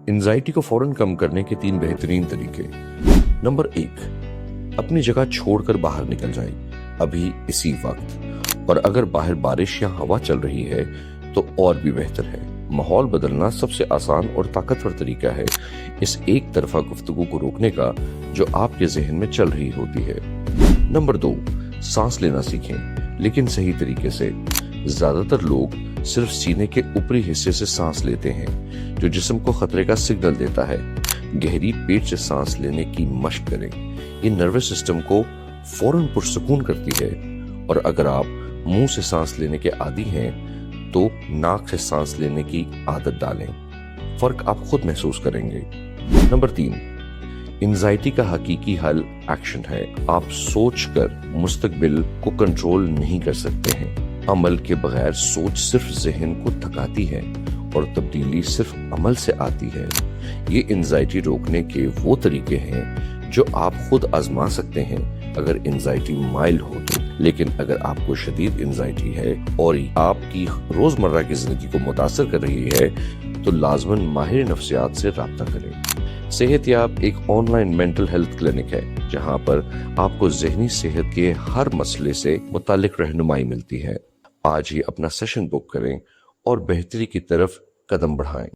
Anxiety को फौरन कम करने के 3 बेहतरीन तरीके। नंबर 1, अपनी जगह छोड़कर बाहर निकल जाएं, अभी इसी वक्त। और अगर बाहर बारिश या हवा चल रही है तो और भी बेहतर है। माहौल बदलना सबसे आसान और ताकतवर तरीका है इस एक तरफा गुफ्तगू को रोकने का जो आपके जहन में चल रही होती है। नंबर 2, सांस लेना सीखें, लेकिन सही तरीके से। ज्यादातर लोग सिर्फ सीने के ऊपरी हिस्से से सांस लेते हैं, जो जिस्म को खतरे का सिग्नल देता है। गहरी पेट से सांस लेने की मशक करें, ये नर्वस सिस्टम को फौरन पुरसुकून करती है। और अगर आप मुंह से सांस लेने के आदी हैं तो नाक से सांस लेने की आदत डालें, फर्क आप खुद महसूस करेंगे। नंबर 3, एंजाइटी का हकीकी हल एक्शन है। आप सोचकर मुस्तकबिल को कंट्रोल नहीं कर सकते हैं। अमल के बगैर सोच सिर्फ जहन को थकाती है और तब्दीली सिर्फ अमल से आती है। ये एंजाइटी रोकने के वो तरीके हैं जो आप खुद आजमा सकते हैं अगर एंजाइटी माइल्ड हो तो। लेकिन अगर आपको शदीद एंजाइटी है और आपकी रोजमर्रा की जिंदगी को मुतासर कर रही है तो लाजमन माहिर नफ्सियात से राब्ता करें। सेहतयाब एक ऑनलाइन मेंटल हेल्थ क्लिनिक है जहां पर आपको जहनी सेहत के हर मसले से मुतालिक रहनुमाई मिलती है। आज ही अपना सेशन बुक करें और बेहतरी की तरफ कदम बढ़ाएं।